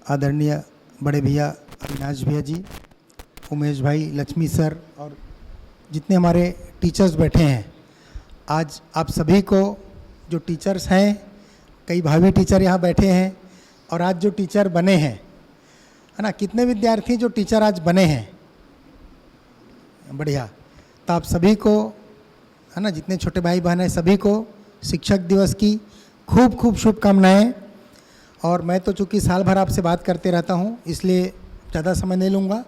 आदरणीय बड़े भैया अविनाश भैया जी, उमेश भाई, लक्ष्मी सर और जितने हमारे टीचर्स बैठे हैं, आज आप सभी को जो टीचर्स हैं, कई भावी टीचर यहाँ बैठे हैं और आज जो टीचर बने हैं, है ना, कितने विद्यार्थी जो टीचर आज बने हैं, बढ़िया। तो आप सभी को, है ना, जितने छोटे भाई बहन हैं सभी को शिक्षक दिवस की खूब खूब शुभकामनाएं। और मैं तो चूँकि साल भर आपसे बात करते रहता हूँ, इसलिए ज़्यादा समय नहीं लूँगा,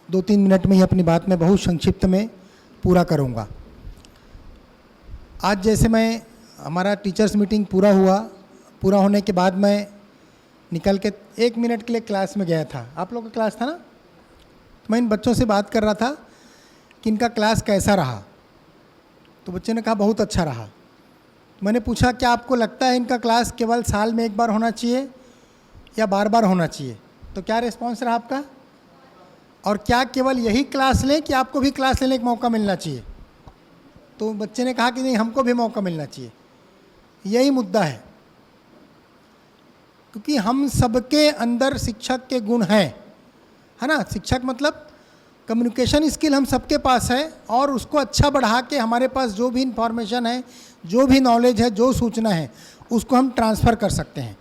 2-3 मिनट में ही अपनी बात में बहुत संक्षिप्त में पूरा करूँगा। आज जैसे मैं हमारा टीचर्स मीटिंग पूरा होने के बाद मैं निकल के 1 मिनट के लिए क्लास में गया था। आप लोग का क्लास था ना, तो मैं इन बच्चों से बात कर रहा था कि इनका क्लास कैसा रहा। तो बच्चे ने कहा बहुत अच्छा रहा। मैंने पूछा क्या आपको लगता है इनका क्लास केवल साल में 1 बार होना चाहिए या बार बार होना चाहिए? तो क्या रिस्पॉन्स रहा आपका? और क्या केवल यही क्लास लें कि आपको भी क्लास लेने का मौका मिलना चाहिए? तो बच्चे ने कहा कि नहीं, हमको भी मौका मिलना चाहिए। यही मुद्दा है, क्योंकि हम सबके अंदर शिक्षक के गुण हैं, है ना। शिक्षक मतलब कम्युनिकेशन स्किल हम सबके पास है और उसको अच्छा बढ़ा के हमारे पास जो भी इंफॉर्मेशन है, जो भी नॉलेज है, जो सूचना है, उसको हम ट्रांसफ़र कर सकते हैं।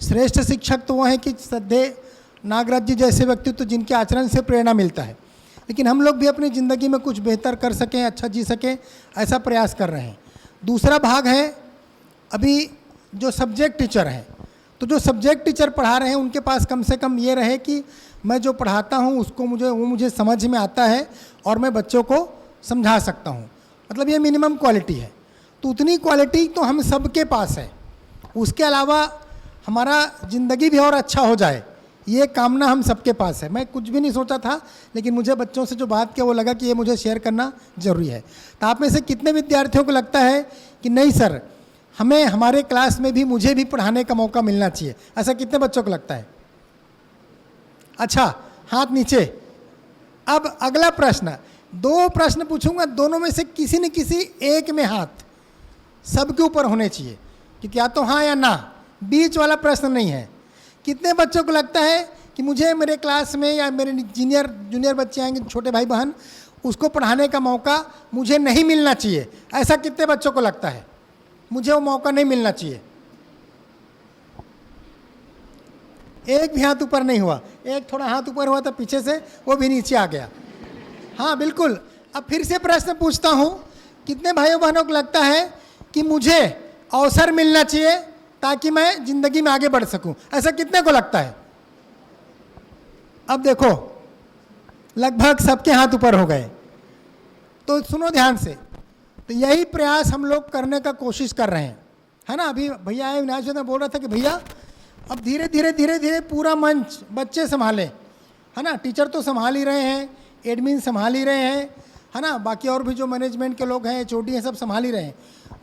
श्रेष्ठ शिक्षक तो वो हैं कि श्रद्धेय नागराज जी जैसे व्यक्तित्व जिनके आचरण से प्रेरणा मिलता है। लेकिन हम लोग भी अपनी ज़िंदगी में कुछ बेहतर कर सकें, अच्छा जी सकें, ऐसा प्रयास कर रहे हैं। दूसरा भाग है अभी जो सब्जेक्ट टीचर हैं, तो जो सब्जेक्ट टीचर पढ़ा रहे हैं उनके पास कम से कम ये रहे कि मैं जो पढ़ाता हूँ उसको मुझे समझ में आता है और मैं बच्चों को समझा सकता हूँ। मतलब ये मिनिमम क्वालिटी है। तो उतनी क्वालिटी तो हम सबके पास है। उसके अलावा हमारा ज़िंदगी भी और अच्छा हो जाए, ये कामना हम सबके पास है। मैं कुछ भी नहीं सोचा था, लेकिन मुझे बच्चों से जो बात किया वो लगा कि ये मुझे शेयर करना ज़रूरी है। तो आप में से कितने विद्यार्थियों को लगता है कि नहीं सर, हमें हमारे क्लास में भी मुझे भी पढ़ाने का मौका मिलना चाहिए? ऐसा कितने बच्चों को लगता है? अच्छा, हाथ नीचे। अब अगला प्रश्न, 2 प्रश्न पूछूंगा, दोनों में से किसी न किसी एक में हाथ सबके ऊपर होने चाहिए, क्योंकि या तो हाँ या ना, बीच वाला प्रश्न नहीं है। कितने बच्चों को लगता है कि मुझे मेरे क्लास में या मेरे जूनियर बच्चे आएंगे, छोटे भाई बहन, उसको पढ़ाने का मौका मुझे नहीं मिलना चाहिए? ऐसा कितने बच्चों को लगता है मुझे वो मौका नहीं मिलना चाहिए? एक भी हाथ ऊपर नहीं हुआ। एक थोड़ा हाथ ऊपर हुआ था पीछे से, वो भी नीचे आ गया। हाँ बिल्कुल। अब फिर से प्रश्न पूछता हूँ, कितने भाइयों बहनों को लगता है कि मुझे अवसर मिलना चाहिए ताकि मैं जिंदगी में आगे बढ़ सकूं? ऐसा कितने को लगता है? अब देखो, लगभग सबके हाथ ऊपर हो गए। तो सुनो ध्यान से, तो यही प्रयास हम लोग करने का कोशिश कर रहे हैं, है ना। अभी भैया आए, विनाश जी ने बोल रहा था कि भैया अब धीरे धीरे पूरा मंच बच्चे संभालें, है ना। टीचर तो संभाल ही रहे हैं, एडमिन संभाल ही रहे हैं, है ना, बाकी और भी जो मैनेजमेंट के लोग हैं, HOD हैं, सब संभाल ही रहे हैं।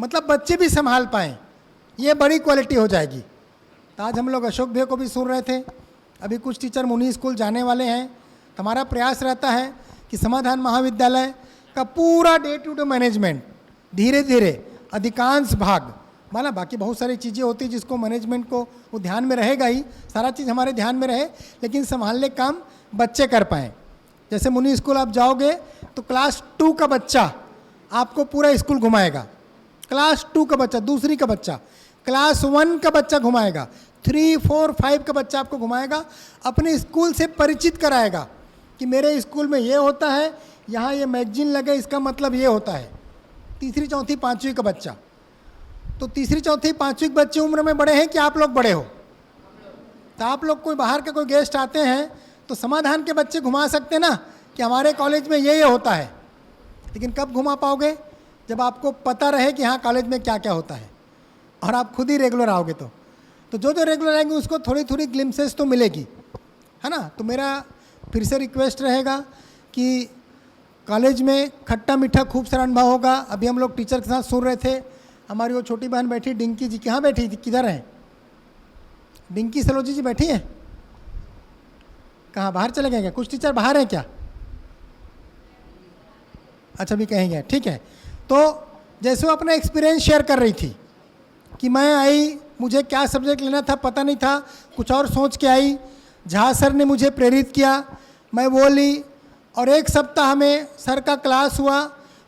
मतलब बच्चे भी संभाल पाएँ, ये बड़ी क्वालिटी हो जाएगी। तो आज हम लोग अशोक भैया को भी सुन रहे थे, अभी कुछ टीचर मुनि स्कूल जाने वाले हैं। तो हमारा प्रयास रहता है कि समाधान महाविद्यालय का पूरा डे टू डे मैनेजमेंट धीरे धीरे अधिकांश भाग, माना बाकी बहुत सारी चीज़ें होती हैं जिसको मैनेजमेंट को वो ध्यान में रहेगा ही, सारा चीज़ हमारे ध्यान में रहे, लेकिन संभालने का काम बच्चे कर पाएँ। जैसे मुनि स्कूल आप जाओगे तो क्लास 2 का बच्चा आपको पूरा स्कूल घुमाएगा, क्लास 2 का बच्चा, दूसरी का बच्चा, क्लास 1 का बच्चा घुमाएगा, 3, 4, 5 का बच्चा आपको घुमाएगा, अपने स्कूल से परिचित कराएगा कि मेरे स्कूल में ये होता है, यहाँ ये मैगजीन लगे, इसका मतलब ये होता है। तीसरी, चौथी, 5वीं का बच्चा, तो तीसरी, चौथी, 5वीं के बच्चे उम्र में बड़े हैं कि आप लोग बड़े हो? तो आप लोग कोई बाहर के कोई गेस्ट आते हैं तो समाधान के बच्चे घुमा सकते ना कि हमारे कॉलेज में ये होता है। लेकिन कब घुमा पाओगे? जब आपको पता रहे कि हाँ कॉलेज में क्या क्या होता है और आप खुद ही रेगुलर आओगे। तो जो रेगुलर आएंगे उसको थोड़ी थोड़ी ग्लिम्सेस तो मिलेगी, है ना। तो मेरा फिर से रिक्वेस्ट रहेगा कि कॉलेज में खट्टा मीठा खूब सारा अनुभव होगा। अभी हम लोग टीचर के साथ सुन रहे थे, हमारी वो छोटी बहन बैठी डिंकी जी, कहाँ बैठी थी, किधर हैं? डिंकी सलोजी जी बैठी हैं? कहाँ, बाहर चले गए क्या? कुछ टीचर बाहर हैं क्या? अच्छा भी कहेंगे, ठीक है। तो जैसे वो अपना एक्सपीरियंस शेयर कर रही थी कि मैं आई, मुझे क्या सब्जेक्ट लेना था पता नहीं था, कुछ और सोच के आई, झा सर ने मुझे प्रेरित किया, मैं वो ली और एक सप्ताह में सर का क्लास हुआ।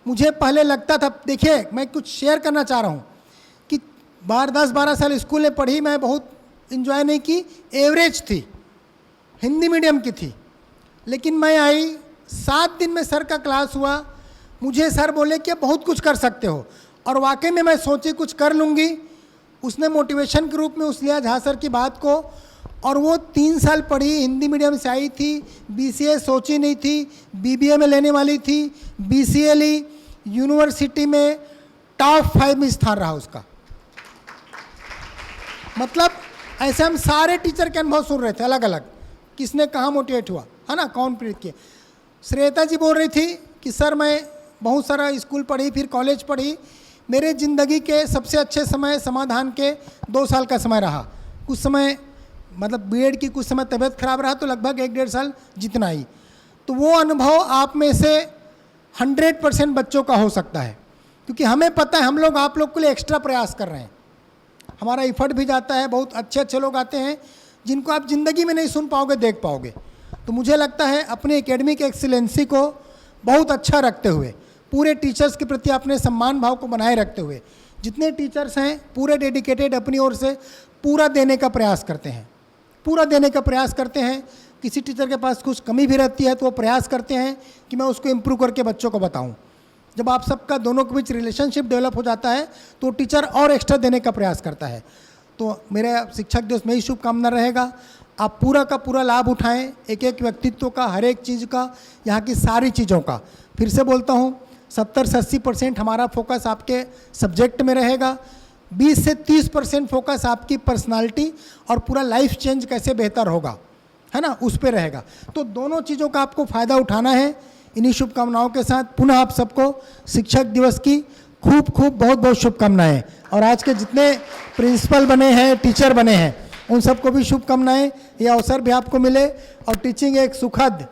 मुझे पहले लगता था, देखिए मैं कुछ शेयर करना चाह रहा हूँ कि 10-12 साल स्कूल में पढ़ी, मैं बहुत इन्जॉय नहीं की, एवरेज थी, हिंदी मीडियम की थी। लेकिन मैं आई, 7 दिन में सर का क्लास हुआ, मुझे सर बोले कि बहुत कुछ कर सकते हो, और वाकई में मैं सोची कुछ कर लूँगी। उसने मोटिवेशन के रूप में उस लिया झा सर की बात को, और वो 3 साल पढ़ी, हिंदी मीडियम से आई थी, बीसीए सोची नहीं थी, बीबीए में लेने वाली थी, बीसीए ली, यूनिवर्सिटी में टॉप 5 में स्थान रहा उसका। मतलब ऐसे हम सारे टीचर के अनुभव सुन रहे थे अलग अलग, किसने कहाँ मोटिवेट हुआ, है ना, कौन प्रेरित किया। श्वेता जी बोल रही थी कि सर मैं बहुत सारा स्कूल पढ़ी, फिर कॉलेज पढ़ी, मेरे ज़िंदगी के सबसे अच्छे समय समाधान के 2 साल का समय रहा। कुछ समय मतलब बीएड की, कुछ समय तबीयत खराब रहा, तो लगभग 1-1.5 साल जितना ही। तो वो अनुभव आप में से 100% बच्चों का हो सकता है, क्योंकि हमें पता है हम लोग आप लोग के लिए एक्स्ट्रा प्रयास कर रहे हैं, हमारा इफर्ट भी जाता है, बहुत अच्छे अच्छे लोग आते हैं जिनको आप ज़िंदगी में नहीं सुन पाओगे, देख पाओगे। तो मुझे लगता है अपने एकेडमिक एक्सीलेंसी को बहुत अच्छा रखते हुए, पूरे टीचर्स के प्रति अपने सम्मान भाव को बनाए रखते हुए, जितने टीचर्स हैं पूरे डेडिकेटेड, अपनी ओर से पूरा देने का प्रयास करते हैं, पूरा देने का प्रयास करते हैं। किसी टीचर के पास कुछ कमी भी रहती है तो वो प्रयास करते हैं कि मैं उसको इम्प्रूव करके बच्चों को बताऊं। जब आप सबका दोनों के बीच रिलेशनशिप डेवलप हो जाता है तो टीचर और एक्स्ट्रा देने का प्रयास करता है। तो मेरे शिक्षक दिवस में ही शुभकामना रहेगा, आप पूरा का पूरा लाभ उठाएं, एक एक व्यक्तित्व का, हर एक चीज़ का, यहाँ की सारी चीज़ों का। फिर से बोलता हूँ, 70 से 80% हमारा फोकस आपके सब्जेक्ट में रहेगा, 20 से 30% फोकस आपकी पर्सनालिटी और पूरा लाइफ चेंज कैसे बेहतर होगा, है ना, उस पे रहेगा। तो दोनों चीज़ों का आपको फ़ायदा उठाना है। इन्हीं शुभकामनाओं के साथ पुनः आप सबको शिक्षक दिवस की खूब खूब बहुत बहुत शुभकामनाएं। और आज के जितने प्रिंसिपल बने हैं, टीचर बने हैं, उन सबको भी शुभकामनाएं। ये अवसर भी आपको मिले, और टीचिंग एक सुखद,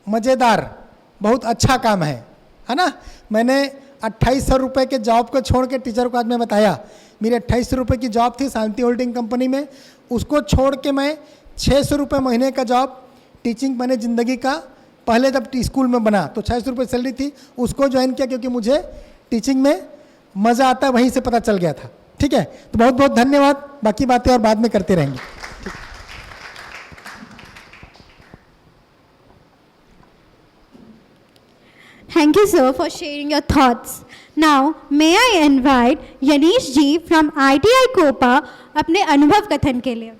मज़ेदार, बहुत अच्छा काम है ना। मैंने 2800 रुपये के जॉब को छोड़ के, टीचर को आज मैं बताया, मेरी 2800 रुपये की जॉब थी शांति होल्डिंग कंपनी में, उसको छोड़ के मैं 600 रुपये महीने का जॉब, टीचिंग मैंने ज़िंदगी का पहले जब स्कूल में बना तो 600 रुपये सैलरी थी, उसको ज्वाइन किया क्योंकि मुझे टीचिंग में मज़ा आता है, वहीं से पता चल गया था। ठीक है, तो बहुत बहुत धन्यवाद, बाकी बातें और बाद में करते रहेंगे। Thank you, sir, for sharing your thoughts. Now, may I invite Yanish ji from ITI COPA अपने अनुभव कथन के लिए।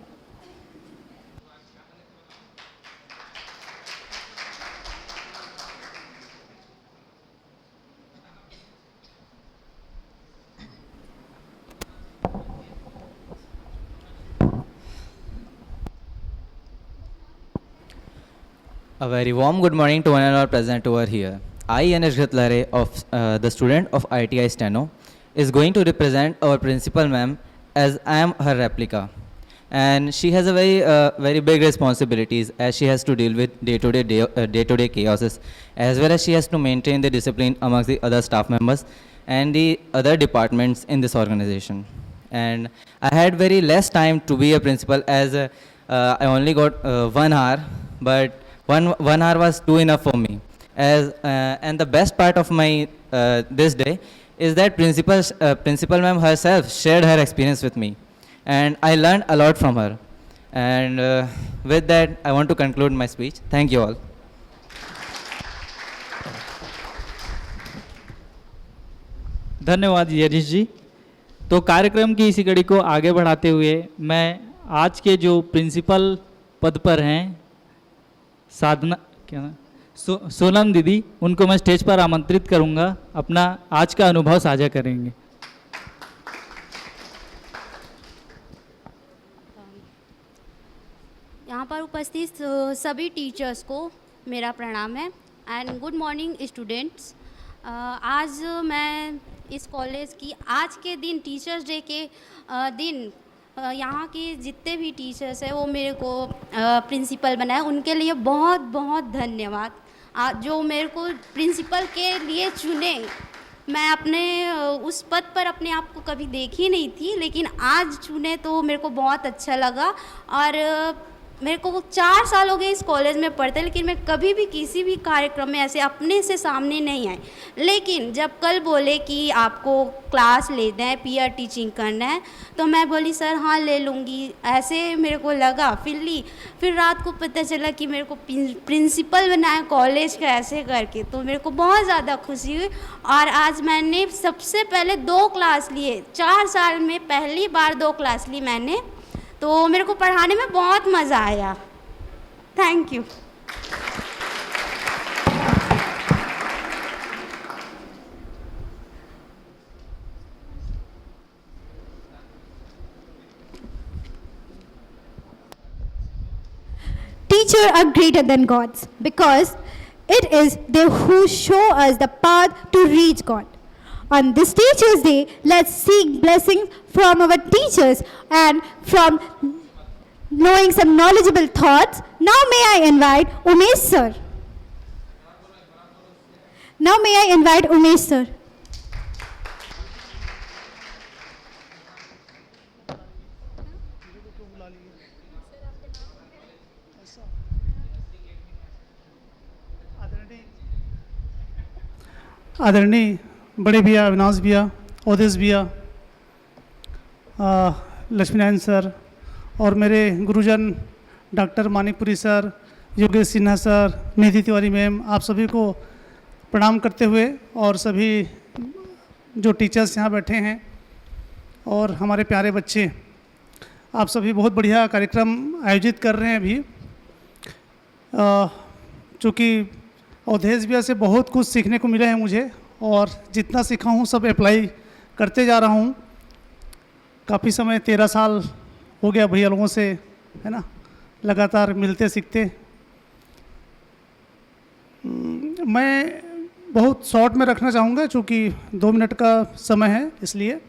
A very warm good morning to one and all present over here. I, Yanesh Ghatlare, the student of ITI Steno, is going to represent our principal ma'am as I am her replica. And she has a very big responsibilities, as she has to deal with day-to-day chaoses, as well as she has to maintain the discipline amongst the other staff members and the other departments in this organization. And I had very less time to be a principal, as I only got 1 hour, but one hour was too enough for me. And the best part of my this day is that principal ma'am herself shared her experience with me, and I learned a lot from her. And with that, I want to conclude my speech. Thank you all. धन्यवाद यरीश जी। तो कार्यक्रम की इसी कड़ी को आगे बढ़ाते हुए मैं आज के जो प्रिंसिपल पद पर हैं, साधना क्या ना सोनम दीदी, उनको मैं स्टेज पर आमंत्रित करूंगा, अपना आज का अनुभव साझा करेंगे। यहाँ पर उपस्थित सभी टीचर्स को मेरा प्रणाम है एंड गुड मॉर्निंग स्टूडेंट्स। आज मैं इस कॉलेज की आज के दिन, टीचर्स डे के दिन, यहाँ के जितने भी टीचर्स हैं वो मेरे को प्रिंसिपल बनाए, उनके लिए बहुत बहुत धन्यवाद। जो मेरे को प्रिंसिपल के लिए चुने, मैं अपने उस पद पर अपने आप को कभी देखी नहीं थी, लेकिन आज चुने तो मेरे को बहुत अच्छा लगा। और मेरे को 4 साल हो गए इस कॉलेज में पढ़ते, लेकिन मैं कभी भी किसी भी कार्यक्रम में ऐसे अपने से सामने नहीं आई। लेकिन जब कल बोले कि आपको क्लास लेना है, पीआर टीचिंग करना है, तो मैं बोली सर हाँ ले लूँगी, ऐसे मेरे को लगा। फिर रात को पता चला कि मेरे को प्रिंसिपल बनाया कॉलेज का ऐसे करके, तो मेरे को बहुत ज़्यादा खुशी हुई। और आज मैंने सबसे पहले 2 क्लास लिए, 4 साल में पहली बार 2 क्लास ली मैंने, तो मेरे को पढ़ाने में बहुत मज़ा आया। Thank you. Teachers are greater than gods because it is they who show us the path to reach God. On this Teachers' Day, let's seek blessings from our teachers and from knowing some knowledgeable thoughts. Now may I invite Umesh sir. Now may I invite Umesh sir. आदरणीय बड़े भैया अविनाश भैया, ओदेश भैया, Laxminarayan sir और मेरे गुरुजन doctor Manikpuri sir, Yogesh Sinha sir, Nidhi Tiwari ma'am, आप सभी को प्रणाम करते हुए और सभी जो टीचर्स यहाँ बैठे हैं और हमारे प्यारे बच्चे, आप सभी बहुत बढ़िया कार्यक्रम आयोजित कर रहे हैं अभी। चूँकि अवधेश भैया से बहुत कुछ सीखने को मिला है मुझे और जितना सीखा हूँ सब अप्लाई करते जा रहा हूँ। काफ़ी समय 13 साल हो गया भैया लोगों से, है ना, लगातार मिलते सीखते। मैं बहुत शॉर्ट में रखना चाहूँगा क्योंकि 2 मिनट का समय है, इसलिए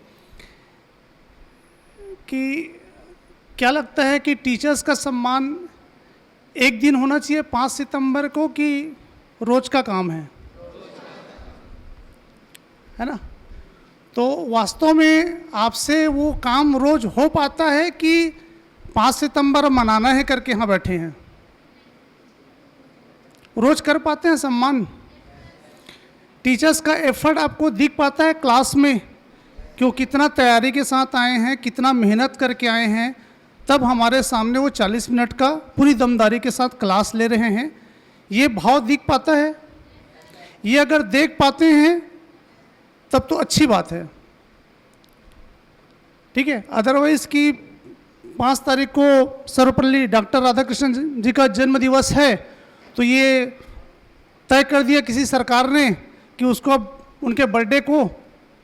कि क्या लगता है कि टीचर्स का सम्मान एक दिन होना चाहिए 5 सितंबर को कि रोज का काम है ना? तो वास्तव में आपसे वो काम रोज हो पाता है कि 5 सितंबर मनाना है करके यहाँ बैठे हैं? रोज कर पाते हैं सम्मान? टीचर्स का एफर्ट आपको दिख पाता है क्लास में कि वो कितना तैयारी के साथ आए हैं, कितना मेहनत करके आए हैं, तब हमारे सामने वो 40 मिनट का पूरी दमदारी के साथ क्लास ले रहे हैं। ये भाव दिख पाता है? ये अगर देख पाते हैं तब तो अच्छी बात है, ठीक है। अदरवाइज़ कि 5 तारीख को सर्वपल्ली डॉक्टर राधाकृष्णन जी का जन्म दिवस है, तो ये तय कर दिया किसी सरकार ने कि उसको अब उनके बर्थडे को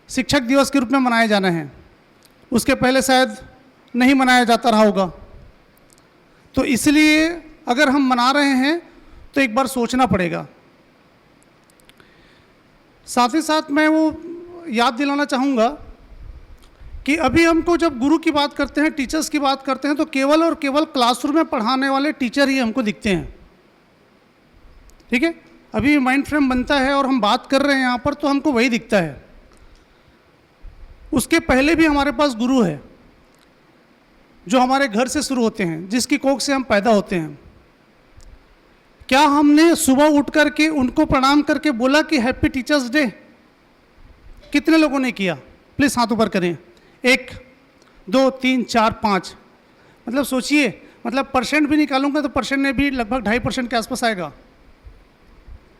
शिक्षक दिवस के रूप में मनाया जाना है। उसके पहले शायद नहीं मनाया जाता रहा होगा। तो इसलिए अगर हम मना रहे हैं तो एक बार सोचना पड़ेगा। साथ ही साथ मैं वो याद दिलाना चाहूँगा कि अभी हमको जब गुरु की बात करते हैं, टीचर्स की बात करते हैं, तो केवल और केवल क्लासरूम में पढ़ाने वाले टीचर ही हमको दिखते हैं, ठीक है। अभी माइंड फ्रेम बनता है और हम बात कर रहे हैं यहाँ पर, तो हमको वही दिखता है। उसके पहले भी हमारे पास गुरु है जो हमारे घर से शुरू होते हैं, जिसकी कोख से हम पैदा होते हैं। क्या हमने सुबह उठ करके उनको प्रणाम करके बोला कि हैप्पी टीचर्स डे? कितने लोगों ने किया? प्लीज़ हाथ ऊपर करें। 1 2 3 4 5, मतलब सोचिए, मतलब परसेंट भी निकालूंगा तो परसेंट में भी लगभग 2.5% के आसपास आएगा।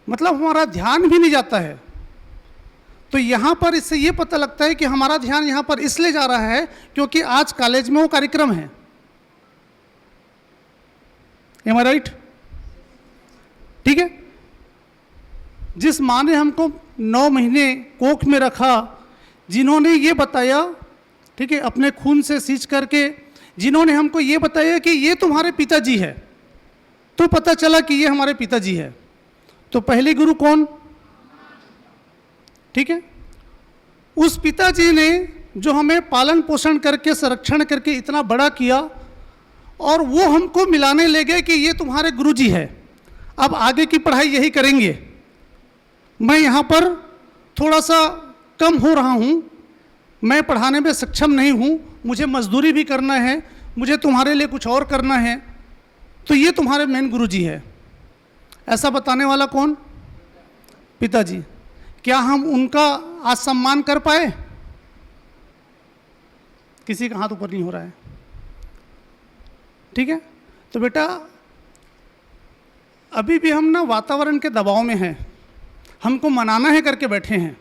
मतलब हमारा ध्यान भी नहीं जाता है। तो यहाँ पर इससे ये पता लगता है कि हमारा ध्यान यहाँ पर इसलिए जा रहा है क्योंकि आज कॉलेज में वो कार्यक्रम है। एम आई राइट? ठीक है। जिस माँ ने हमको 9 महीने कोख में रखा, जिन्होंने ये बताया, ठीक है, अपने खून से सींच करके जिन्होंने हमको ये बताया कि ये तुम्हारे पिताजी है, तो पता चला कि ये हमारे पिताजी है। तो पहले गुरु कौन? ठीक है। उस पिताजी ने जो हमें पालन पोषण करके संरक्षण करके इतना बड़ा किया, और वो हमको मिलाने ले गए कि ये तुम्हारे गुरुजी है, अब आगे की पढ़ाई यही करेंगे। मैं यहाँ पर थोड़ा सा कम हो रहा हूँ, मैं पढ़ाने में सक्षम नहीं हूँ, मुझे मजदूरी भी करना है, मुझे तुम्हारे लिए कुछ और करना है। तो ये तुम्हारे मेन गुरु जी है। ऐसा बताने वाला कौन? पिताजी। क्या हम उनका आज सम्मान कर पाए? किसी का हाथ ऊपर नहीं हो रहा है, ठीक है। तो बेटा अभी भी हम ना वातावरण के दबाव में हैं, हमको मनाना है करके बैठे हैं।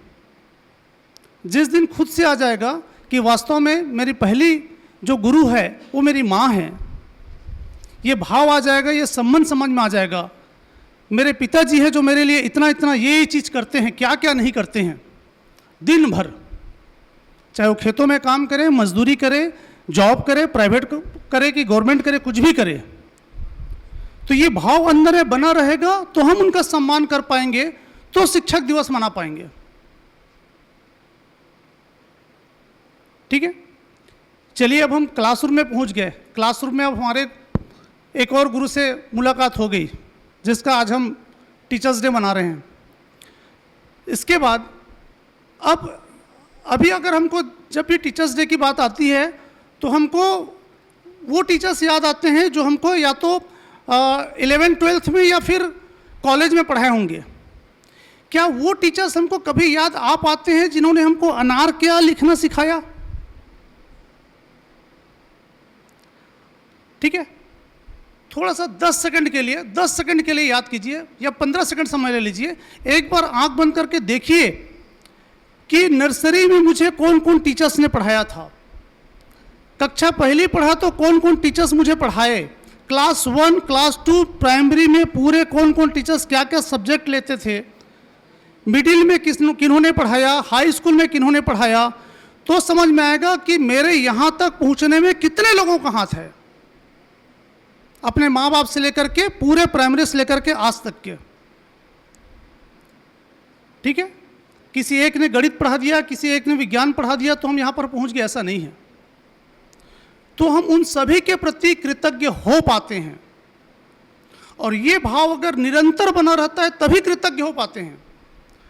जिस दिन खुद से आ जाएगा कि वास्तव में मेरी पहली जो गुरु है वो मेरी माँ है, ये भाव आ जाएगा, ये संबंध समझ में आ जाएगा, मेरे पिताजी है जो मेरे लिए इतना इतना ये चीज़ करते हैं, क्या क्या नहीं करते हैं दिन भर, चाहे वो खेतों में काम करे, मजदूरी करे, जॉब करे, प्राइवेट करे कि गवर्नमेंट करे, कुछ भी करे, तो ये भाव अंदर है बना रहेगा तो हम उनका सम्मान कर पाएंगे, तो शिक्षक दिवस मना पाएंगे। ठीक है, चलिए अब हम क्लासरूम में पहुंच गए। क्लासरूम में अब हमारे एक और गुरु से मुलाकात हो गई, जिसका आज हम टीचर्स डे मना रहे हैं। इसके बाद अब अभी अगर हमको जब भी टीचर्स डे की बात आती है तो हमको वो टीचर्स याद आते हैं जो हमको या तो 11th-12th में या फिर कॉलेज में पढ़ाए होंगे। क्या वो टीचर्स हमको कभी याद आ पाते हैं जिन्होंने हमको अनार क्या लिखना सिखाया? ठीक है, थोड़ा सा 10 सेकंड के लिए याद कीजिए या 15 सेकंड समय ले लीजिए। एक बार आंख बंद करके देखिए कि नर्सरी में मुझे कौन कौन टीचर्स ने पढ़ाया था, कक्षा पहली पढ़ा तो कौन कौन टीचर्स मुझे पढ़ाए, क्लास 1 क्लास 2 प्राइमरी में पूरे कौन कौन टीचर्स क्या क्या सब्जेक्ट लेते थे, मिडिल में किन्होंने पढ़ाया, हाई स्कूल में किन्होंने पढ़ाया, तो समझ में आएगा कि मेरे यहाँ तक पहुँचने में कितने लोगों का हाथ है, अपने माँ बाप से लेकर के पूरे प्राइमरी से लेकर के आज तक के। ठीक है, किसी एक ने गणित पढ़ा दिया, किसी एक ने विज्ञान पढ़ा दिया तो हम यहाँ पर पहुँच गए, ऐसा नहीं है। तो हम उन सभी के प्रति कृतज्ञ हो पाते हैं, और ये भाव अगर निरंतर बना रहता है तभी कृतज्ञ हो पाते हैं।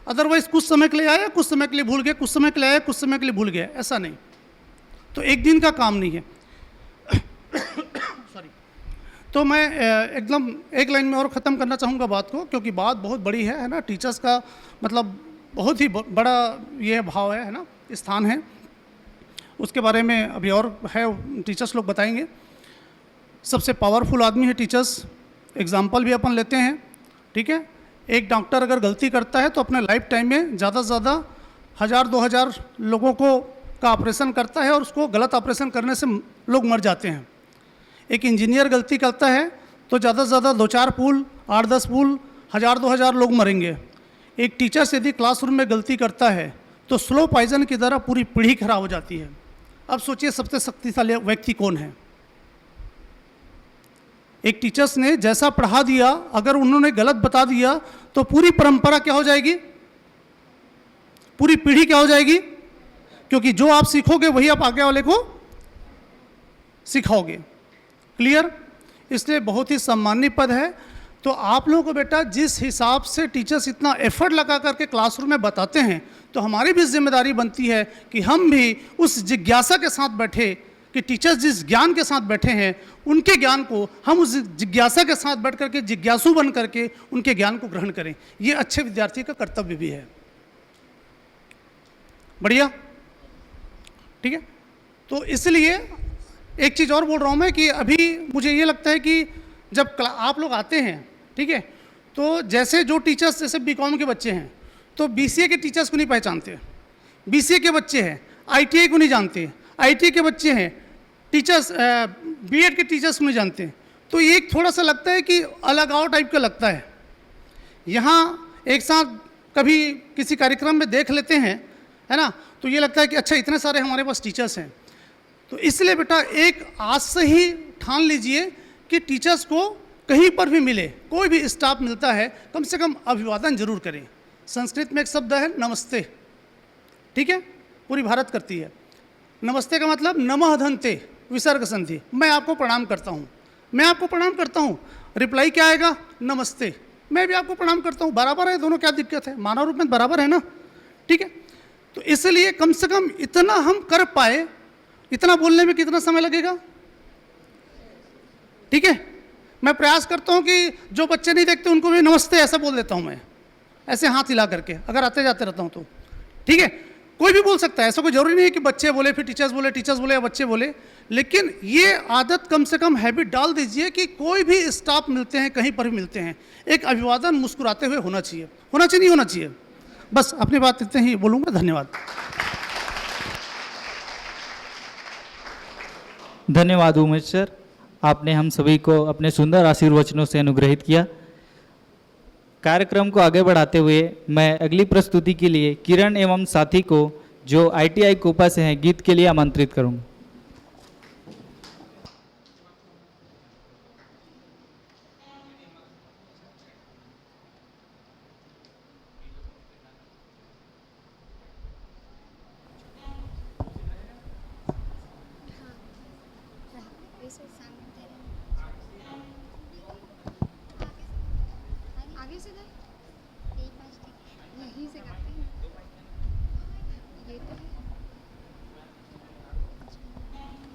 अदरवाइज कुछ समय के लिए आया, कुछ समय के लिए भूल गए, कुछ समय के लिए आया, कुछ समय के लिए भूल गए, ऐसा नहीं। तो एक दिन का काम नहीं है। सॉरी। तो मैं एकदम एक लाइन में और ख़त्म करना चाहूँगा बात को, क्योंकि बात बहुत बड़ी है ना। टीचर्स का मतलब बहुत ही बड़ा ये भाव है ना, स्थान है। उसके बारे में अभी और है, टीचर्स लोग बताएंगे। सबसे पावरफुल आदमी है टीचर्स, एग्जाम्पल भी अपन लेते हैं। ठीक है, एक डॉक्टर अगर गलती करता है तो अपने लाइफ टाइम में ज़्यादा से ज़्यादा 1000-2000 लोगों का ऑपरेशन करता है, और उसको गलत ऑपरेशन करने से लोग मर जाते हैं। एक इंजीनियर गलती करता है तो ज़्यादा से ज़्यादा 2-4 पुल, 8-10 पुल, 1000-2000 लोग मरेंगे। एक टीचर्स यदि क्लासरूम में गलती करता है तो स्लो पॉइजन की तरह पूरी पीढ़ी खराब हो जाती है। अब सोचिए सबसे शक्तिशाली व्यक्ति कौन है? एक टीचर्स ने जैसा पढ़ा दिया, अगर उन्होंने गलत बता दिया तो पूरी परंपरा क्या हो जाएगी, पूरी पीढ़ी क्या हो जाएगी, क्योंकि जो आप सीखोगे वही आप आगे वाले को सिखाओगे। क्लियर? इसलिए बहुत ही सम्मानीय पद है। तो आप लोगों को बेटा जिस हिसाब से टीचर्स इतना एफर्ट लगा करके क्लासरूम में बताते हैं, तो हमारी भी जिम्मेदारी बनती है कि हम भी उस जिज्ञासा के साथ बैठे, कि टीचर्स जिस ज्ञान के साथ बैठे हैं उनके ज्ञान को हम उस जिज्ञासा के साथ बैठ करके जिज्ञासु बन करके उनके ज्ञान को ग्रहण करें। ये अच्छे विद्यार्थी का कर्तव्य भी है। बढ़िया, ठीक है। तो इसलिए एक चीज़ और बोल रहा हूँ मैं कि अभी मुझे ये लगता है कि जब आप लोग आते हैं, ठीक है, तो जैसे जो टीचर्स जैसे बीकॉम के बच्चे हैं तो बीसीए के टीचर्स को नहीं पहचानते, बीसीए के बच्चे हैं आईटीआई को नहीं जानते, आईटीआई के बच्चे हैं टीचर्स बीएड के टीचर्स को नहीं जानते। तो ये थोड़ा सा लगता है कि अलगाव टाइप का लगता है। यहाँ एक साथ कभी किसी कार्यक्रम में देख लेते हैं, है ना, तो ये लगता है कि अच्छा इतने सारे हमारे पास टीचर्स हैं। तो इसलिए बेटा एक आज से ही ठान लीजिए कि टीचर्स को कहीं पर भी मिले, कोई भी स्टाफ मिलता है, कम से कम अभिवादन जरूर करें। संस्कृत में एक शब्द है नमस्ते, ठीक है, पूरी भारत करती है। नमस्ते का मतलब नमः धन्ते विसर्ग संधि, मैं आपको प्रणाम करता हूँ, मैं आपको प्रणाम करता हूँ। रिप्लाई क्या आएगा? नमस्ते। मैं भी आपको प्रणाम करता हूँ, बराबर है दोनों, क्या दिक्कत है? मानव रूप में बराबर है ना, ठीक है। तो इसलिए कम से कम इतना हम कर पाए, इतना बोलने में कितना समय लगेगा? ठीक है, मैं प्रयास करता हूँ कि जो बच्चे नहीं देखते उनको भी नमस्ते ऐसा बोल देता हूँ मैं, ऐसे हाथ हिला करके, अगर आते जाते रहता हूँ तो। ठीक है, कोई भी बोल सकता है, ऐसा कोई जरूरी नहीं है कि बच्चे बोले फिर टीचर्स बोले या बच्चे बोले, लेकिन ये आदत कम से कम हैबिट डाल दीजिए कि कोई भी स्टाफ मिलते हैं, कहीं पर भी मिलते हैं, एक अभिवादन मुस्कुराते हुए होना चाहिए, नहीं होना चाहिए। बस अपनी बात इतने ही बोलूँगा, धन्यवाद। धन्यवाद उमेश सर, आपने हम सभी को अपने सुंदर आशीर्वचनों से अनुग्रहित किया। कार्यक्रम को आगे बढ़ाते हुए मैं अगली प्रस्तुति के लिए किरण एवं साथी को, जो ITI कोपा से हैं, गीत के लिए आमंत्रित करूंगा।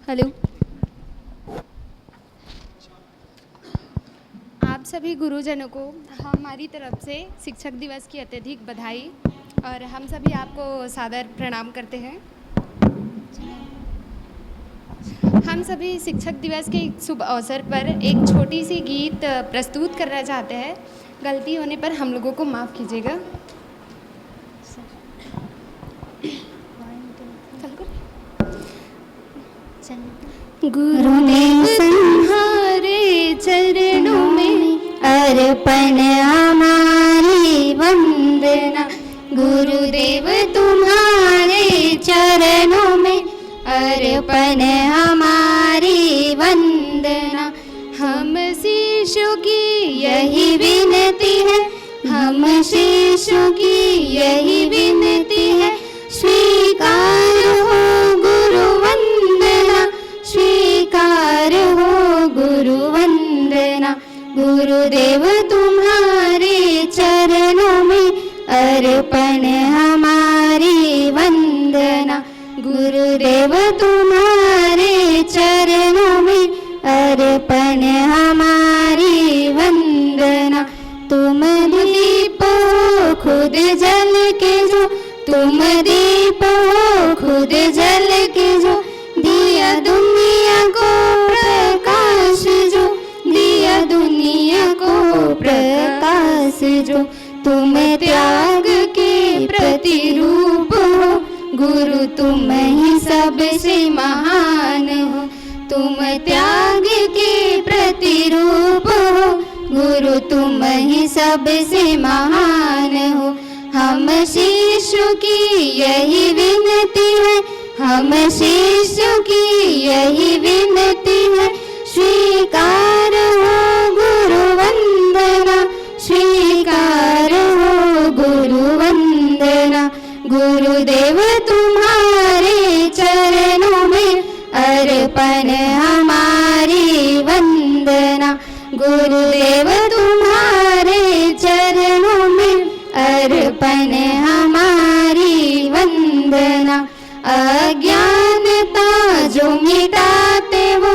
हेलो, आप सभी गुरुजनों को हमारी तरफ से शिक्षक दिवस की अत्यधिक बधाई, और हम सभी आपको सादर प्रणाम करते हैं। हम सभी शिक्षक दिवस के शुभ अवसर पर एक छोटी सी गीत प्रस्तुत करना चाहते हैं। गलती होने पर हम लोगों को माफ़ कीजिएगा। गुरुदेव तुम्हारे चरणों में अर्पण हमारी वंदना, गुरुदेव तुम्हारे चरणों में अर्पण हमारी वंदना। हम शिष्यों की यही विनती है, हम शिष्यों की यही विनती है, स्वीकार हो गुरु वंदना, स्वीकार हो गुरु वंदना। गुरुदेव तुम्हारे चरणों में अर्पण हमारी वंदना, गुरुदेव तुम्हारे चरणों में अर्पण हमारी वंदना। तुम दीप हो खुद जल के जो, तुम दीप हो खुद जल के जो, दिया दुनिया को प्रकाश जो, दिया दुनिया को प्रकाश जो। तुम त्याग के प्रतिरूप हो गुरु, तुम ही सबसे महान हो। तुम त्याग के प्रतिरूप हो गुरु, तुम ही सबसे महान हो। हम शिष्यों की यही विनती है, हम शिष्यों की यही विनती है, स्वीकार हो गुरु वंदना, स्वीकार हो गुरु वंदना। गुरुदेव तुम्हारे चरणों में अर्पण हमारी वंदना, गुरुदेव तुम्हारे चरणों में अर्पण हमारी वंदना। अज्ञानता जो मिटाते हो,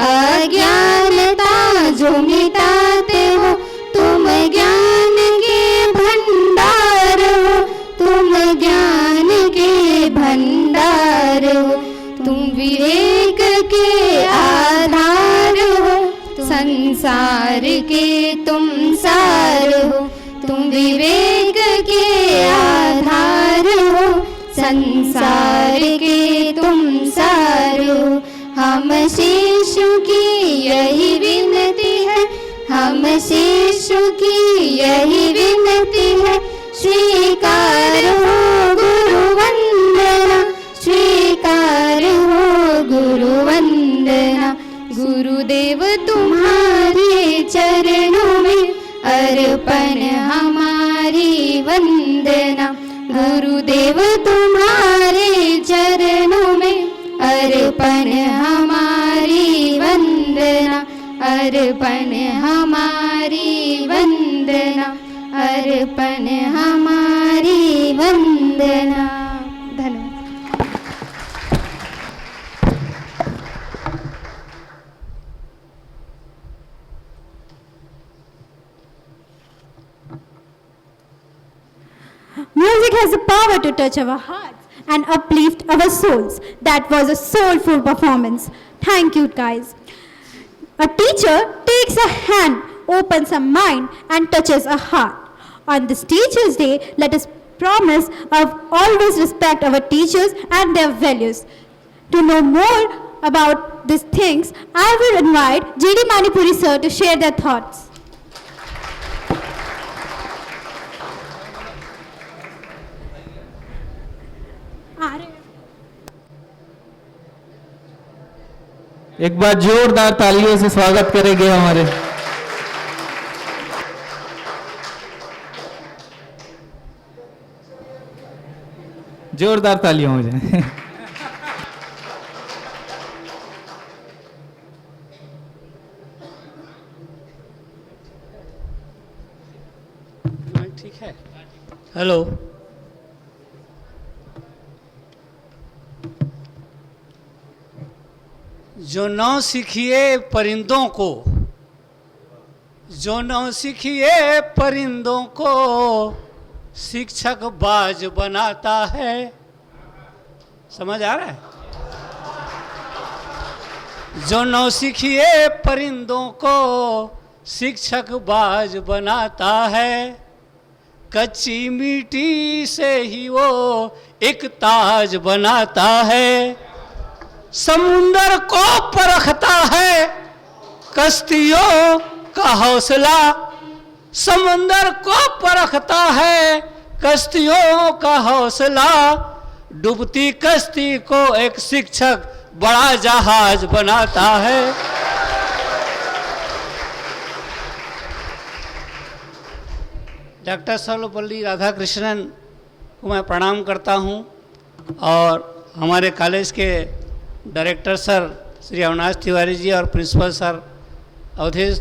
अज्ञानता जो मिटाते हो, तुम ज्ञान के भंडार हो, तुम ज्ञान के भंडार हो। तुम विवेक के आधार हो, संसार के तुम सार हो। तुम विवेक के आधार हो, संसार के तुम सार हो। हम शिष्यों की यही विनती है, हम शिष्यों की यही विनती है, स्वीकार हो गुरु वंदना, स्वीकार हो गुरु वंदना। गुरुदेव तुम्हारे चरणों में अर्पण हमारी वंदना, गुरुदेव तुम्हारे चरणों में अर्पण हमारी वंदना, अर्पण हमारी वंदना, अर्पण हमारी वंदना। धन्यवाद। music has the power to touch our hearts and uplift our souls. That was a soulful performance. Thank you, guys. A teacher takes a hand, opens a mind, and touches a heart. On this Teachers' Day, let us promise of always respect our teachers and their values. To know more about these things, I will invite J.D. Manipuri sir to share their thoughts. एक बार जोरदार तालियों से स्वागत करेंगे हमारे जोरदार तालियां हो जाए। ठीक है। हेलो, जो नौ सीखिए परिंदों को, जो नौ सीखिए परिंदों को शिक्षक बाज बनाता है। समझ आ रहा है? जो नौ सीखिए परिंदों को शिक्षक बाज बनाता है, कच्ची मिट्टी से ही वो एक ताज बनाता है। समुंदर को परखता है कश्तियों का हौसला, समुंदर को परखता है कश्तियों का हौसला, डूबती कश्ती को एक शिक्षक बड़ा जहाज बनाता है। डॉक्टर सर्वपल्ली राधाकृष्णन को मैं प्रणाम करता हूं और हमारे कॉलेज के डायरेक्टर सर श्री अविनाश तिवारी जी और प्रिंसिपल सर अवधेश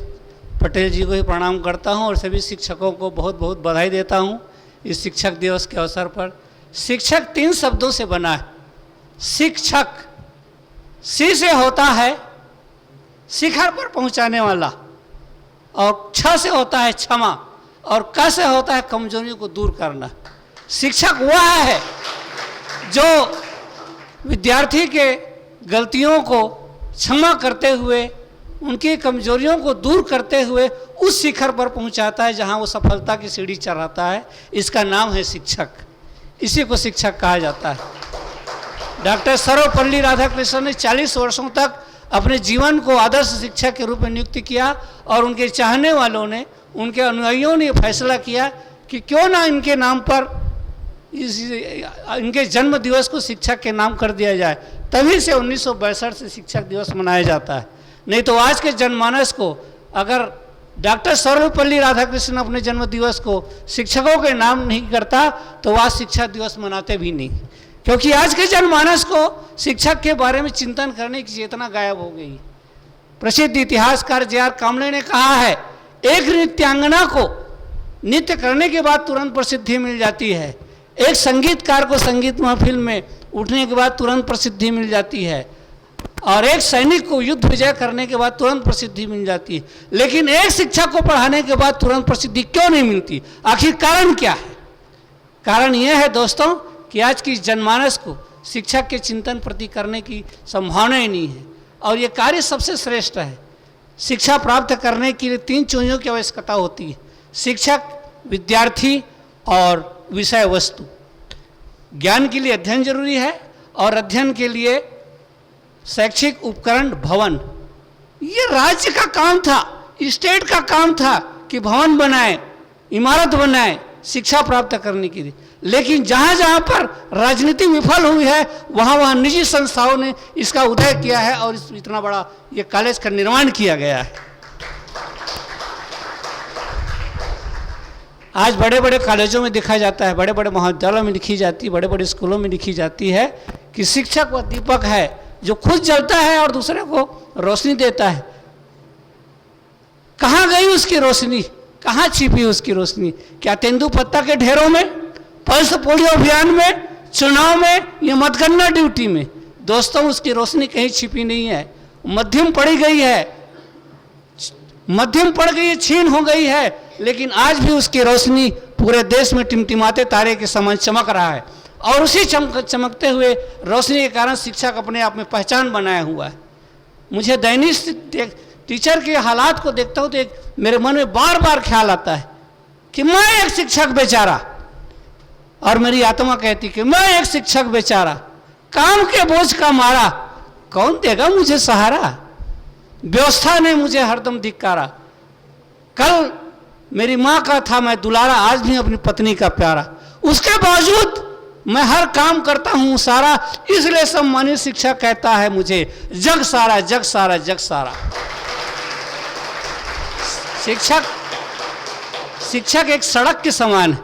पटेल जी को ही प्रणाम करता हूं और सभी शिक्षकों को बहुत बहुत बधाई देता हूं इस शिक्षक दिवस के अवसर पर। शिक्षक 3 शब्दों से बना है। शिक्षक, सी से होता है शिखर पर पहुंचाने वाला, और छ से होता है क्षमा, और क से होता है कमजोरियों को दूर करना। शिक्षक वह है जो विद्यार्थी के गलतियों को क्षमा करते हुए, उनकी कमजोरियों को दूर करते हुए उस शिखर पर पहुंचाता है जहां वो सफलता की सीढ़ी चढ़ाता है। इसका नाम है शिक्षक, इसी को शिक्षक कहा जाता है। डॉक्टर सर्वपल्ली राधाकृष्णन ने 40 वर्षों तक अपने जीवन को आदर्श शिक्षक के रूप में नियुक्त किया और उनके चाहने वालों ने, उनके अनुयायियों ने फैसला किया कि क्यों ना इनके नाम पर इनके जन्म दिवस को शिक्षक के नाम कर दिया जाए। तभी से 1962 से शिक्षक दिवस मनाया जाता है। नहीं तो आज के जनमानस को अगर डॉक्टर सर्वपल्ली राधाकृष्णन अपने जन्म दिवस को शिक्षकों के नाम नहीं करता तो वह शिक्षक दिवस मनाते भी नहीं, क्योंकि आज के जनमानस को शिक्षक के बारे में चिंतन करने की चेतना गायब हो गई। प्रसिद्ध इतिहासकार जे.आर. कामले ने कहा है, एक नृत्यांगना को नृत्य करने के बाद तुरंत प्रसिद्धि मिल जाती है, एक संगीतकार को संगीत महफिल में उठने के बाद तुरंत प्रसिद्धि मिल जाती है, और एक सैनिक को युद्ध विजय करने के बाद तुरंत प्रसिद्धि मिल जाती है, लेकिन एक शिक्षक को पढ़ाने के बाद तुरंत प्रसिद्धि क्यों नहीं मिलती? आखिर कारण क्या है? कारण यह है दोस्तों कि आज की जनमानस को शिक्षक के चिंतन प्रति करने की संभावना ही नहीं है, और ये कार्य सबसे श्रेष्ठ है। शिक्षा प्राप्त करने के लिए 3 चीज़ों की आवश्यकता होती है: शिक्षक, विद्यार्थी और विषय वस्तु। ज्ञान के लिए अध्ययन जरूरी है, और अध्ययन के लिए शैक्षिक उपकरण, भवन। ये राज्य का काम था, स्टेट का काम था कि भवन बनाए, इमारत बनाए शिक्षा प्राप्त करने के लिए, लेकिन जहाँ जहाँ पर राजनीति विफल हुई है वहाँ वहाँ निजी संस्थाओं ने इसका उदय किया है और इतना बड़ा ये कॉलेज का निर्माण किया गया है। आज बड़े बड़े कॉलेजों में देखा जाता है, बड़े बड़े महाविद्यालयों में लिखी जाती है, बड़े बड़े स्कूलों में लिखी जाती है कि शिक्षक वह दीपक है जो खुद जलता है और दूसरे को रोशनी देता है। कहाँ गई उसकी रोशनी? कहाँ छिपी उसकी रोशनी? क्या तेंदुपत्ता के ढेरों में, पल्स पोलियो अभियान में, चुनाव में, या मतगणना ड्यूटी में? दोस्तों, उसकी रोशनी कहीं छिपी नहीं है, मध्यम पड़ी गई है, मध्यम पड़ गई, छीन हो गई है, लेकिन आज भी उसकी रोशनी पूरे देश में टिमटिमाते तारे के समान चमक रहा है, और उसी चमकते हुए रोशनी के कारण शिक्षक अपने आप में पहचान बनाया हुआ है। मुझे दैनिक टीचर के हालात को देखता हूँ तो एक मेरे मन में बार बार ख्याल आता है कि मैं एक शिक्षक बेचारा, और मेरी आत्मा कहती कि मैं एक शिक्षक बेचारा, काम के बोझ का मारा, कौन देगा मुझे सहारा, व्यवस्था ने मुझे हरदम धिक्कारा। कल मेरी माँ का था मैं दुलारा, आज भी अपनी पत्नी का प्यारा, उसके बावजूद मैं हर काम करता हूँ सारा, इसलिए सम्मानित शिक्षक कहता है मुझे जग सारा जग सारा जग सारा। शिक्षक एक सड़क के समान है।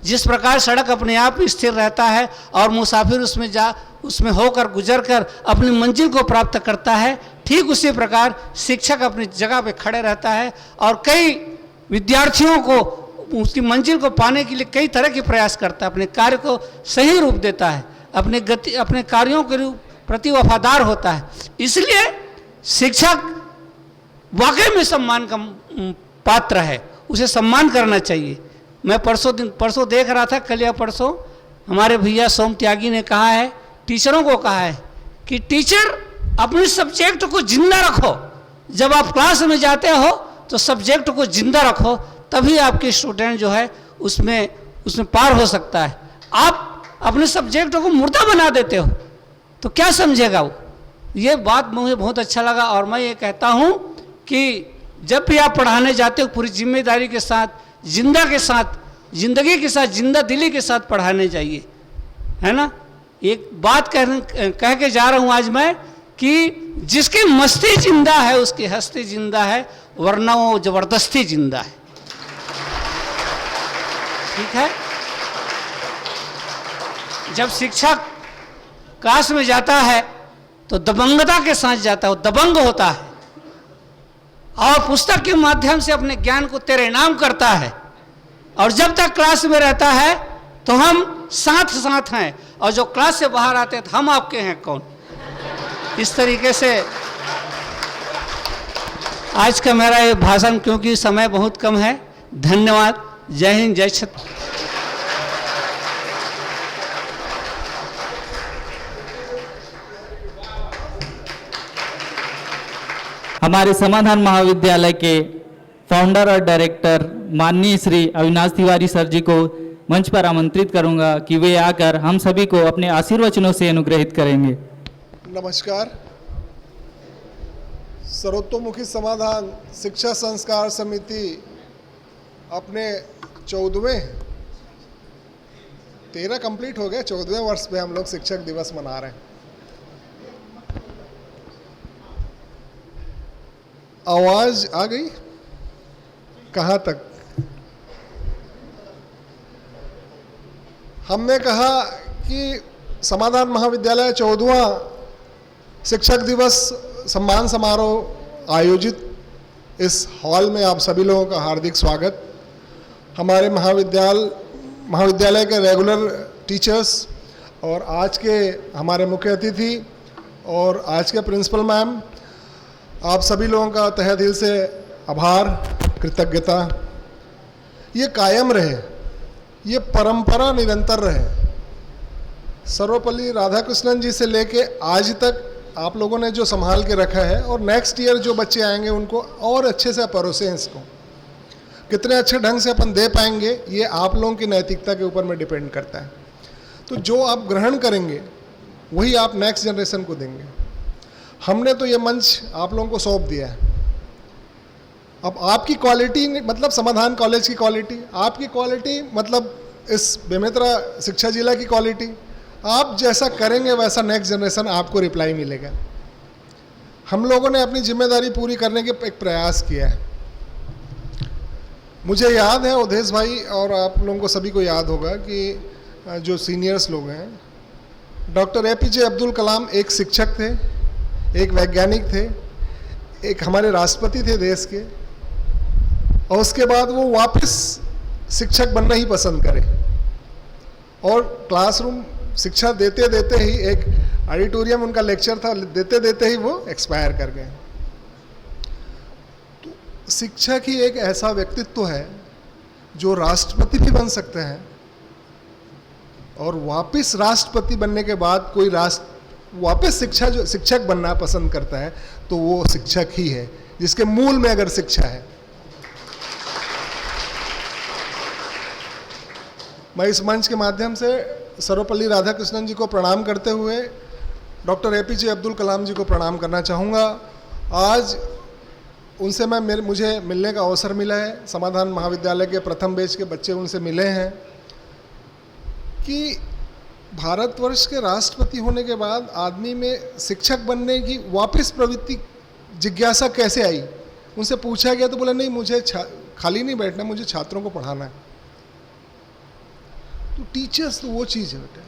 जिस प्रकार सड़क अपने आप स्थिर रहता है और मुसाफिर उसमें होकर गुजर कर अपनी मंजिल को प्राप्त करता है, ठीक उसी प्रकार शिक्षक अपनी जगह पे खड़े रहता है और कई विद्यार्थियों को उसकी मंजिल को पाने के लिए कई तरह के प्रयास करता है, अपने कार्य को सही रूप देता है, अपने कार्यों के प्रति वफादार होता है। इसलिए शिक्षक वाकई में सम्मान का पात्र है, उसे सम्मान करना चाहिए। मैं परसों देख रहा था, कल या परसों हमारे भैया सोम त्यागी ने कहा है, टीचरों को कहा है कि टीचर अपने सब्जेक्ट को जिंदा रखो। जब आप क्लास में जाते हो तो सब्जेक्ट को जिंदा रखो, तभी आपके स्टूडेंट जो है उसमें पार हो सकता है। आप अपने सब्जेक्ट को मुर्दा बना देते हो तो क्या समझेगा वो। ये बात मुझे बहुत अच्छा लगा, और मैं ये कहता हूँ कि जब भी आप पढ़ाने जाते हो पूरी जिम्मेदारी के साथ, जिंदगी के साथ, जिंदा दिली के साथ पढ़ाने जाइए, है ना। एक बात कह के जा रहा हूँ आज मैं कि जिसकी मस्ती जिंदा है उसकी हस्ती जिंदा है, वरना वो जबरदस्ती जिंदा है। ठीक है। जब शिक्षक क्लास में जाता है तो दबंगता के साथ जाता है, दबंग होता है और पुस्तक के माध्यम से अपने ज्ञान को तेरे नाम करता है। और जब तक क्लास में रहता है तो हम साथ हैं, और जो क्लास से बाहर आते हैं तो हम आपके हैं कौन। इस तरीके से आज का मेरा ये भाषण, क्योंकि समय बहुत कम है। धन्यवाद। जय हिंद, जय छत्रपति। हमारे समाधान महाविद्यालय के फाउंडर और डायरेक्टर माननीय श्री अविनाश तिवारी सर जी को मंच पर आमंत्रित करूंगा कि वे आकर हम सभी को अपने आशीर्वचनों से अनुग्रहित करेंगे। नमस्कार। सर्वतोमुखी समाधान शिक्षा संस्कार समिति अपने 13 कंप्लीट हो गए, 14वें वर्ष पे हम लोग शिक्षक दिवस मना रहे हैं। आवाज आ गई कहाँ तक? हमने कहा कि समाधान महाविद्यालय 14वां शिक्षक दिवस सम्मान समारोह आयोजित इस हॉल में आप सभी लोगों का हार्दिक स्वागत। हमारे महाविद्यालय के रेगुलर टीचर्स और आज के हमारे मुख्य अतिथि और आज के प्रिंसिपल मैम, आप सभी लोगों का तहे दिल से आभार, कृतज्ञता। ये कायम रहे, ये परंपरा निरंतर रहे। सर्वपल्ली राधाकृष्णन जी से लेके आज तक आप लोगों ने जो संभाल के रखा है, और नेक्स्ट ईयर जो बच्चे आएंगे उनको और अच्छे से परोसें। इसको कितने अच्छे ढंग से अपन दे पाएंगे ये आप लोगों की नैतिकता के ऊपर में डिपेंड करता है। तो जो आप ग्रहण करेंगे वही आप नेक्स्ट जनरेशन को देंगे। हमने तो ये मंच आप लोगों को सौंप दिया है। अब आपकी क्वालिटी मतलब समाधान कॉलेज की क्वालिटी, आपकी क्वालिटी मतलब इस बेमेतरा शिक्षा जिला की क्वालिटी। आप जैसा करेंगे वैसा नेक्स्ट जनरेशन आपको रिप्लाई मिलेगा। हम लोगों ने अपनी जिम्मेदारी पूरी करने के एक प्रयास किया है। मुझे याद है उदेश भाई और आप लोगों को सभी को याद होगा कि जो सीनियर्स लोग हैं, डॉक्टर APJ अब्दुल कलाम एक शिक्षक थे, एक वैज्ञानिक थे, एक हमारे राष्ट्रपति थे देश के, और उसके बाद वो वापस शिक्षक बनना ही पसंद करे और क्लासरूम शिक्षा देते देते ही, एक ऑडिटोरियम उनका लेक्चर था, देते देते ही वो एक्सपायर कर गए। तो शिक्षक ही एक ऐसा व्यक्तित्व है जो राष्ट्रपति भी बन सकते हैं, और वापस राष्ट्रपति बनने के बाद कोई वापस शिक्षक बनना पसंद करता है, तो वो शिक्षक ही है जिसके मूल में अगर शिक्षा है। मैं इस मंच के माध्यम से सर्वपल्ली राधाकृष्णन जी को प्रणाम करते हुए डॉक्टर APJ अब्दुल कलाम जी को प्रणाम करना चाहूँगा। आज उनसे मुझे मिलने का अवसर मिला है। समाधान महाविद्यालय के प्रथम बैच के बच्चे उनसे मिले हैं कि भारतवर्ष के राष्ट्रपति होने के बाद आदमी में शिक्षक बनने की वापस प्रवृत्ति, जिज्ञासा कैसे आई। उनसे पूछा गया तो बोला नहीं, मुझे खाली नहीं बैठना, मुझे छात्रों को पढ़ाना है। तो टीचर्स तो वो चीज़ है बेटा,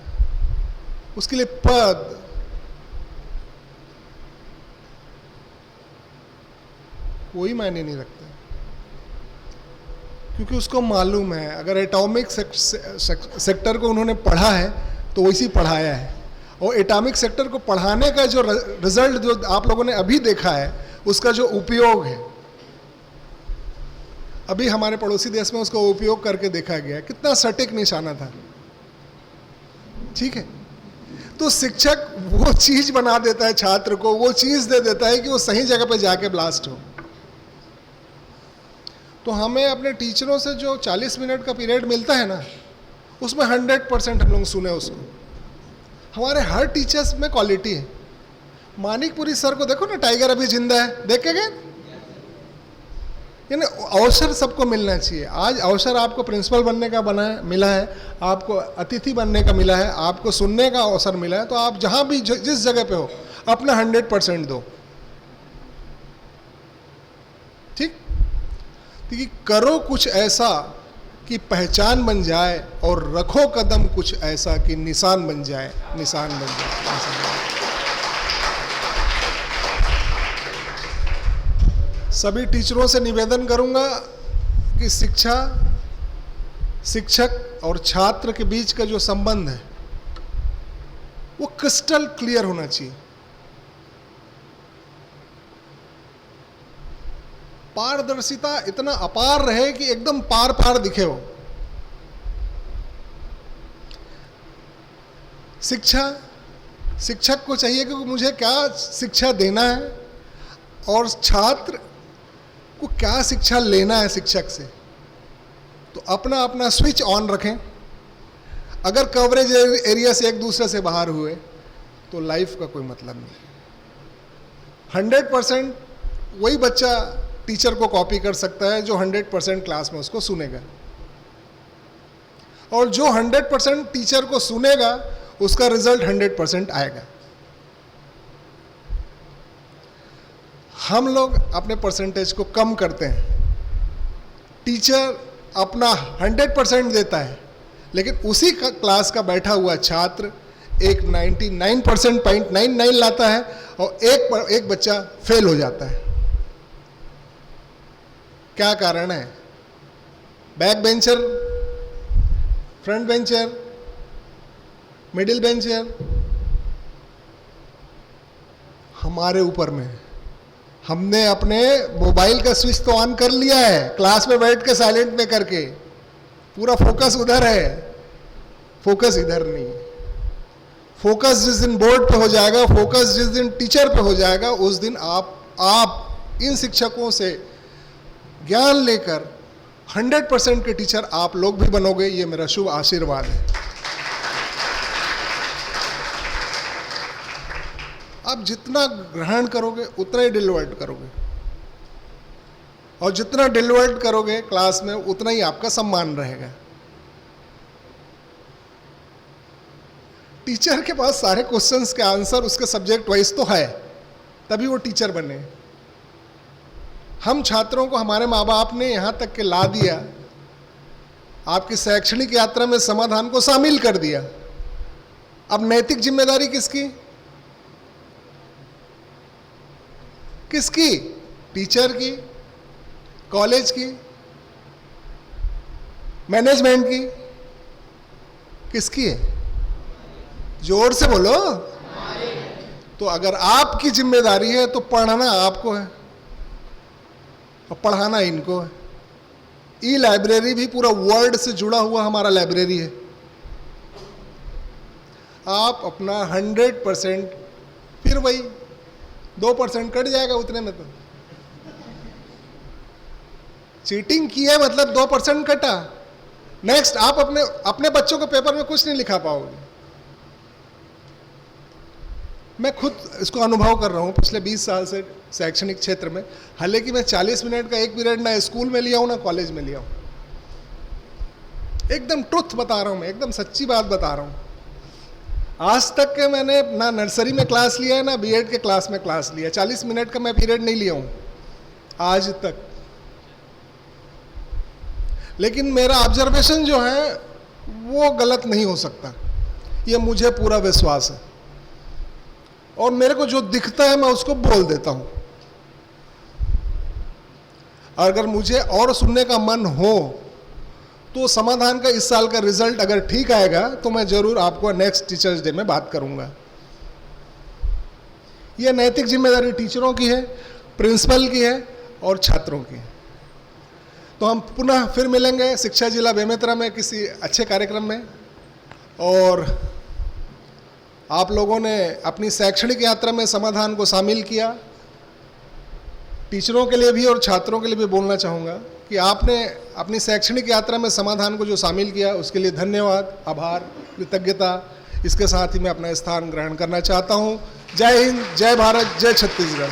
उसके लिए पद, कोई मायने नहीं रखता, क्योंकि उसको मालूम है अगर एटॉमिक सेक्टर को उन्होंने पढ़ा है तो वैसे पढ़ाया है। और एटॉमिक सेक्टर को पढ़ाने का जो रिजल्ट जो आप लोगों ने अभी देखा है, उसका जो उपयोग है, अभी हमारे पड़ोसी देश में उसका उपयोग करके देखा गया, कितना सटीक निशाना था। ठीक है, तो शिक्षक वो चीज बना देता है, छात्र को वो चीज दे देता है कि वो सही जगह पे जाके ब्लास्ट हो। तो हमें अपने टीचरों से जो 40 मिनट का पीरियड मिलता है ना, उसमें 100% हम लोग सुने उसको। हमारे हर टीचर्स में क्वालिटी है। मानिकपुरी सर को देखो ना, टाइगर अभी जिंदा है, देख के गए। यानी अवसर सबको मिलना चाहिए। आज अवसर आपको प्रिंसिपल बनने का मिला है, आपको अतिथि बनने का मिला है, आपको सुनने का अवसर मिला है, तो आप जहाँ भी जिस जगह पे हो अपना 100% दो। ठीक, क्योंकि करो कुछ ऐसा कि पहचान बन जाए, और रखो कदम कुछ ऐसा कि निशान बन जाए, निशान बन जाए। सभी टीचरों से निवेदन करूंगा कि शिक्षक और छात्र के बीच का जो संबंध है वो क्रिस्टल क्लियर होना चाहिए। पारदर्शिता इतना अपार रहे कि एकदम पार पार दिखे हो। शिक्षक को चाहिए कि मुझे क्या शिक्षा देना है और छात्र को क्या शिक्षा लेना है शिक्षक से। तो अपना अपना स्विच ऑन रखें। अगर कवरेज एरिया से एक दूसरे से बाहर हुए तो लाइफ का कोई मतलब नहीं। 100% वही बच्चा टीचर को कॉपी कर सकता है जो 100% क्लास में उसको सुनेगा, और जो 100% टीचर को सुनेगा उसका रिजल्ट 100% आएगा। हम लोग अपने परसेंटेज को कम करते हैं। टीचर अपना 100% देता है, लेकिन उसी क्लास का बैठा हुआ छात्र एक 99.99 लाता है और एक बच्चा फेल हो जाता है। क्या कारण है? Back bencher, front bencher, middle bencher, हमारे ऊपर में है। हमने अपने मोबाइल का स्विच तो ऑन कर लिया है, क्लास में बैठ के साइलेंट में करके, पूरा फोकस उधर है, फोकस इधर नहीं। फोकस जिस दिन बोर्ड पे हो जाएगा, फोकस जिस दिन टीचर पे हो जाएगा, उस दिन आप इन शिक्षकों से ज्ञान लेकर 100% के टीचर आप लोग भी बनोगे। ये मेरा शुभ आशीर्वाद है। आप जितना ग्रहण करोगे उतना ही डिलीवर्ड करोगे, और जितना डिलीवर्ड करोगे क्लास में उतना ही आपका सम्मान रहेगा। टीचर के पास सारे क्वेश्चंस के आंसर उसके सब्जेक्ट वाइज तो है, तभी वो टीचर बने। हम छात्रों को हमारे माँ बाप ने यहाँ तक के ला दिया, आपकी शैक्षणिक यात्रा में समाधान को शामिल कर दिया। अब नैतिक जिम्मेदारी किसकी? किसकी? टीचर की, कॉलेज की, मैनेजमेंट की, किसकी है? जोर से बोलो। तो अगर आपकी जिम्मेदारी है तो पढ़ाना आपको है और पढ़ाना इनको है। ई लाइब्रेरी भी पूरा वर्ल्ड से जुड़ा हुआ हमारा लाइब्रेरी है। आप अपना 100%, फिर वही 2% कट जाएगा उतने में। तो चीटिंग की है मतलब 2% कटा। नेक्स्ट, आप अपने बच्चों को पेपर में कुछ नहीं लिखा पाओगे। मैं खुद इसको अनुभव कर रहा हूँ पिछले 20 साल से शैक्षणिक क्षेत्र में। हालांकि मैं 40 मिनट का एक पीरियड ना स्कूल में लिया हूँ ना कॉलेज में लिया हूँ। एकदम ट्रुथ बता रहा हूँ, मैं एकदम सच्ची बात बता रहा हूँ। आज तक के मैंने ना नर्सरी में क्लास लिया है ना बीएड के क्लास में क्लास लिया। 40 मिनट का मैं पीरियड नहीं लिया हूँ आज तक। लेकिन मेरा ऑब्जर्वेशन जो है वो गलत नहीं हो सकता, ये मुझे पूरा विश्वास है। और मेरे को जो दिखता है मैं उसको बोल देता हूं। अगर मुझे और सुनने का मन हो तो समाधान का इस साल का रिजल्ट अगर ठीक आएगा तो मैं जरूर आपको नेक्स्ट टीचर्स डे में बात करूंगा। यह नैतिक जिम्मेदारी टीचरों की है, प्रिंसिपल की है और छात्रों की है। तो हम पुनः फिर मिलेंगे शिक्षा जिला बेमेतरा में किसी अच्छे कार्यक्रम में। और आप लोगों ने अपनी शैक्षणिक यात्रा में समाधान को शामिल किया। टीचरों के लिए भी और छात्रों के लिए भी बोलना चाहूँगा कि आपने अपनी शैक्षणिक यात्रा में समाधान को जो शामिल किया उसके लिए धन्यवाद, आभार, कृतज्ञता। इसके साथ ही मैं अपना स्थान ग्रहण करना चाहता हूँ। जय हिंद, जय भारत, जय छत्तीसगढ़।